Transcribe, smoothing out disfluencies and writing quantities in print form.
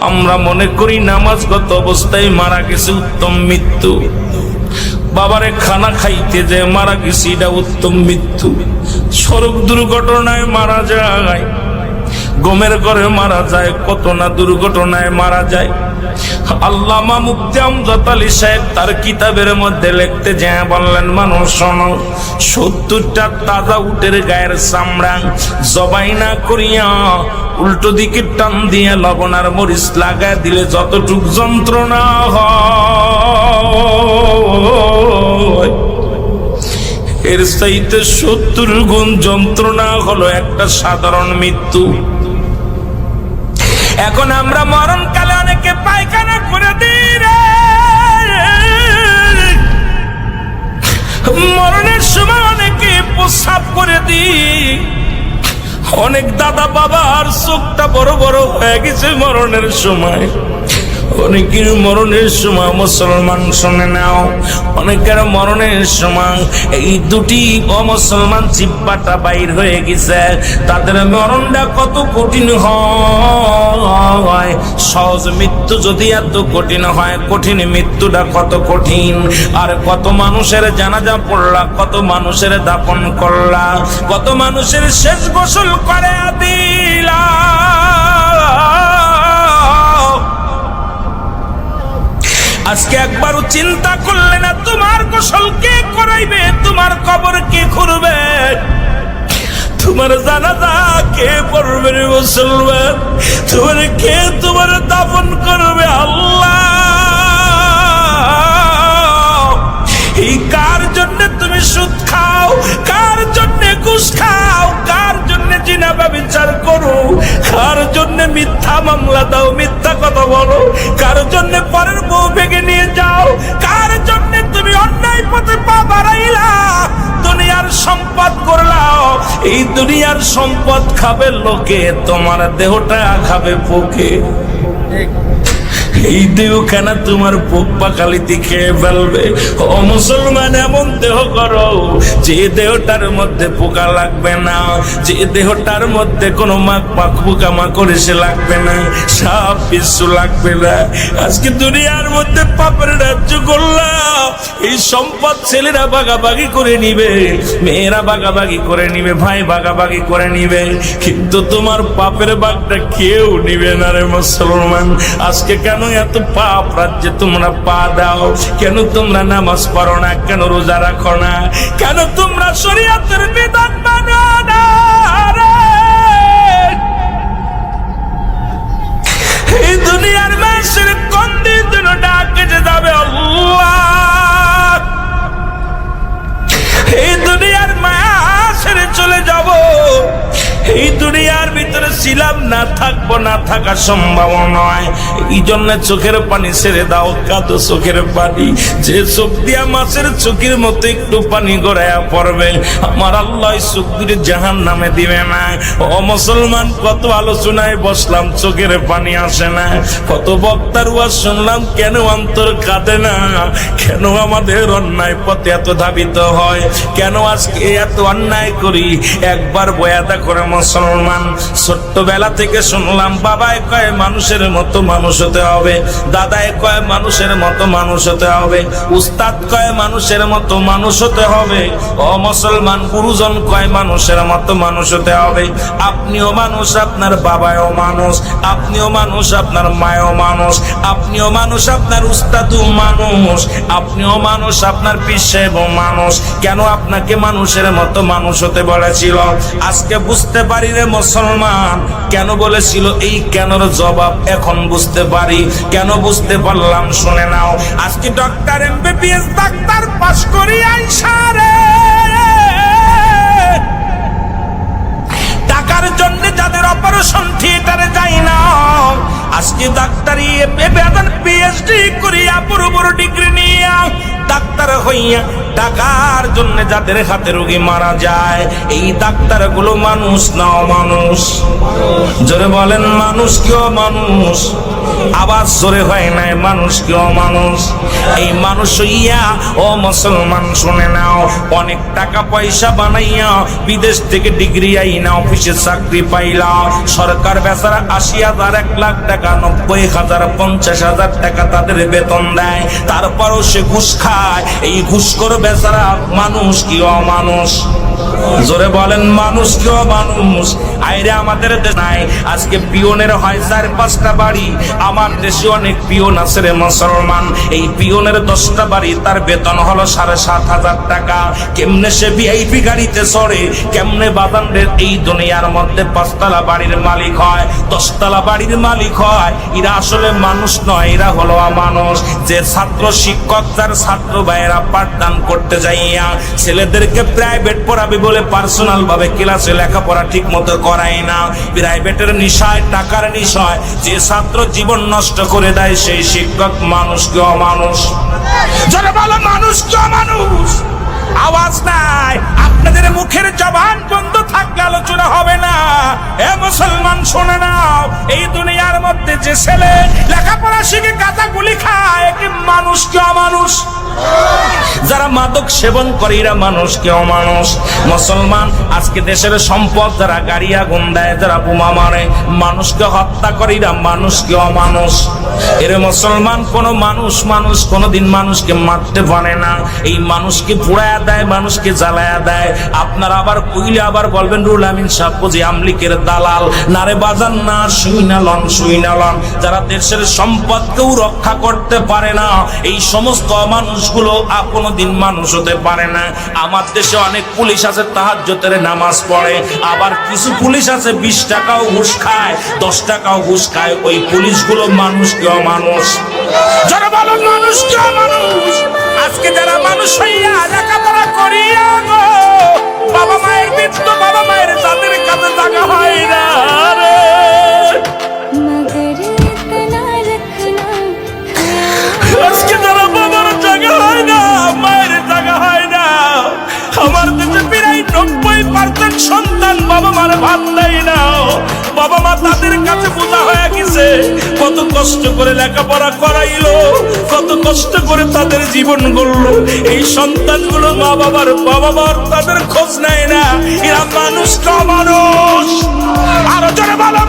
আমরা মনে করি নামাজগত অবস্থায় মারা গেছে উত্তম মৃত্যু। বাবারে খানা খাইতে যে মারা গেছে এটা উত্তম মৃত্যু। সড়ক দুর্ঘটনায় মারা যায়, গমের ঘরে মারা যায়, কত না দুর্ঘটনায় মারা যায়। আল্লামা মুফতি আমজাদ আলী সাহেব তার কিতাবের মধ্যে লিখতে যায় বললেন, মানুষ শোনো, 70টা তাজা উটের গায়ের চামড়া জবাই না করিয়া উল্টো দিকে টান দিয়ে লবণ আর মরিচ লাগায় দিলে যতটুক যন্ত্রণা হয়, এর চাইতে 70 গুণ যন্ত্রণা হলো একটা সাধারণ মৃত্যু। এখন আমরা মরণকালে অনেকে পায়খানা করে দিই রে, মরণের সময় অনেকে প্রস্রাব করে দিই। অনেক দাদা বাবার চোখটা বড় বড় হয়ে গেছে মরণের সময়। অনেকের মরণের সময়, মুসলমান শুনে নাও, অনেকের মরণের সময় এই দুটি অমুসলমান জিহ্বাটা বাইর হয়ে গেছে। তাদের মরণটা কত কঠিন হয়। সহজ মৃত্যু যদি এত কঠিন হয়, কঠিন মৃত্যুটা কত কঠিন। আর কত মানুষের জানাজা পড়লা, কত মানুষের দাফন করলা, কত মানুষের শেষ গোসল করে দিলা। আজকে একবারও চিন্তা করলে না তোমার গোসল কে করাইবে, তোমার কবর কে খুঁড়বে, তোমার জানাজা কে পড়বে রে মুসলমান, তোমার কে তোমার দাফন করবে? আল্লাহ, এই কার জন্য তুমি সুদ খাও, কার জন্য ঘুষ খাও, কার জন্য জিনা ব্যভিচার করো, কার জন্য মিথ্যা মামলা দাও, মিথ্যা কথা বলো, কার জন্য পরের বউ ভেঙে নিয়ে যাও, কার জন্য তুমি অন্যায় পথে পা বাড়াইলা, দুনিয়ার সম্পদ করলাও। এই দুনিয়ার সম্পদ খাবে লোকে, তোমার দেহটা খাবে পোকে। এই দেহ কেন তোমার পোক পাকালিতে খেয়ে ফেলবে? ও মুসলমান, এমন দেহ করো যে দেহটার মধ্যে পোকা লাগবে না, যে দেহটার মধ্যে কোনো পোকামাকড় এসে লাগবে না, সাপ বিচ্ছু লাগবে না। আজকে দুনিয়ার মধ্যে পাপের রাজ্য করলাম, এই সম্পদ ছেলেরা ভাগাভাগি করে নিবে, মেয়েরা ভাগাভাগি করে নিবে, ভাই ভাগাভাগি করে নিবে, কিন্তু তোমার পাপের ভাগটা কেউ নিবে না রে মুসলমান। আজকে কেন এত পাপ রাজ্যে তোমরা পা দাও? কেন তোমরা নামাজ পড়ো না? কেন রোজা রাখো না? কেন তোমরা শরীয়তের বিধান মানো না? এই দুনিয়ার মানুষের কোন দিন যেন ডাকে যাবে আল্লাহ, এই দুনিয়ার মায়া ছেড়ে চলে যাব। এই দুনিয়ার ভিতরে ছিলাম না, থাকবো না, থাকা সম্ভব নয়। এই জন্য চোখের পানি ছেড়ে দাও, কাঁদো চোখের পানি। যে চোখ দিয়া মাছের চোখের মতো একটু পানি গড়াইয়া পড়বে, আমার আল্লাহ চোখ দিয়ে জাহান নামে দিবে না। ও মুসলমান, কত আলোচনায় বসলাম, চোখের পানি আসে না। কত বক্তার ওয়াজ শুনলাম, কেন অন্তর কাঁদে না? কেন আমাদের অন্যায় পথে এত ধাবিত হয়? কেন আজকে এত অন্যায় করি? একবার বয়াদা করে মুসলমান, ছোট্টবেলা থেকে শুনলাম, বাবায় কয় মানুষের মতো মানুষ হতে হবে, দাদায় কয় মানুষের মতো মানুষ হতে হবে, উস্তাদ কয় মানুষের মতো মানুষ হতে হবে। ও মুসলমান, গুরুজন কয় মানুষের মতো মানুষ হতে হবে। আপনিও মানুষ, আপনার বাবাও মানুষ, আপনিও মানুষ, আপনার মায়ও মানুষ, আপনিও মানুষ, আপনার উস্তাদও মানুষ, আপনিও মানুষ, আপনার পীর সাহেবও মানুষ। কেন আপনাকে মানুষের মতো মানুষ হতে বলেছিল? আজকে বুঝতে পারি রে মুসলমান, কেন বলেছিল। এই কেনর জবাব এখন বুঝতে পারি। কেন বুঝতে পারলাম শুনে নাও। আজকে ডক্টর এমবিবিএস ডাক্তার পাস করি আইসা রে, টাকার জন্য যাদের অপারেশন থিয়েটারে যাই না, আজকে ডাক্তারি পিএইচডি করিয়া বড় বড় ডিগ্রি নিয়ে ডাক্তার হইয়া টাকার জন্য যাদের হাতে রোগী মারা যায়, এই ডাক্তার গুলো মানুষ না অমানুষ? জোরে বলেন, মানুষ কি অমানুষ? আওয়াজ জোরে হয় নাই, মানুষ কি অমানুষ? এই মানুষ হইয়া ও মুসলমান শুনে নাও, অনেক টাকা পয়সা বানাইয়া বিদেশ থেকে ডিগ্রি আইনা অফিসে চাকরি পাইলা, সরকার বেচারা ৮০,০০০, ১,০০,০০০ টাকা, ৯০,০০০, ৫০,০০০ টাকা তাদের বেতন দেয়, তারপরও সে ঘুষ খায়। এই ঘুষখোর বেচারা মানুষ কি অমানুষ? জোরে বলেন, মানুষ কি অমানুষ? আইরে আমাদের দেশ নাই, আজকে পিয়নের হয় ৪-৫টা বাড়ি। আমার দেশে অনেক পিয়ন আছে রে মুসলমান, এই পিয়নের 10টা বাড়ি, তার বেতন হলো ৭,৫০০ টাকা। কেমনে সে ভিআইপি গাড়িতে চড়ে, কেমনে বাদানদের এই দুনিয়ার মধ্যে 5তলা বাড়ির মালিক হয়, 10তলা বাড়ির মালিক হয়? এরা আসলে মানুষ নয়, এরা হলো অমানুষ। যে ছাত্র শিক্ষক তার ছাত্র ভাইয়েরা পাঠদান করতে যাইয়া ছেলেদেরকে প্রাইভেট পড়াবে বলে পার্সোনাল ভাবে ক্লাসে লেখাপড়া ঠিক মতো করায় না, প্রাইভেটের নিশায়, টাকার নিশায় যে ছাত্র জীবন নষ্ট করে দেয়, সেই শিক্ষক মানুষ কি অমানুষ? যারা বলো মানুষ কি অমানুষ? আওয়াজ নাই, আপনাদের মুখের জবান বন্ধ থাকলে আলোচনা হবে না। এ মুসলমান শুনে নাও, এই দুনিয়ার মধ্যে যে ছেলে লেখাপড়া শিখে গাঁজা গুলি খায়, কি মানুষ কি অমানুষ? যারা মাদক সেবন করে এরা মানুষ কি অমানুষ? মুসলমান আজকে দেশের সম্পদ যারা গাড়ি আগুন দেয়, যারা বোমা মারে, মানুষকে হত্যা করে, এরা মানুষ কি অমানুষ? এর মুসলমান কোন মানুষ কোনদিন মানুষকে মারতে পারে না। এই মানুষকে পুড়ায়া দেয়, মানুষকে জ্বালায়া দেয়। আপনারা আবার কইলে আবার বলবেন রুল আমিন সাহেব বুঝি আমলিকের দালাল। নারে বাজান না, শুইনালন যারা দেশের সম্পদকেও রক্ষা করতে পারে না, এই সমস্ত মানুষগুলো কোনদিন মানুষ হতে পারে না। আমার দেশে অনেক পুলিশ আছে তাহাজ্জুদের নামাজ পড়ে, আবার কিছু পুলিশ আছে 20 টাকাও ঘুষ খায়, 10 টাকাও ঘুষ খায়। ওই পুলিশগুলো মানুষ কি অমানুষ? যারা বলো মানুষ কি অমানুষ? আজকে যারা মানুষ হইয়া লেখাপড়া করিয়া গো, বাবা মায়ের বৃদ্ধ বাবা মায়ের তাদের কাছে টাকা হয় না রে। আজকে যারা বাবার জায়গা হয় না, মায়ের জায়গা হয় না, আমার দেশে প্রায় 90% সন্তান বাবা মার ভাত দেয় না। বাবা মা তাদের কাছে বোঝা হয়ে গেছে, কত কষ্ট করে লেখাপড়া করাইলো, কত কষ্ট করে তাদের জীবন গড়লো। এই সন্তানগুলো মা বাবার তাদের খোঁজ নেয় না। এরা মানুষ তো মানুষ। আরো জোরে বলো।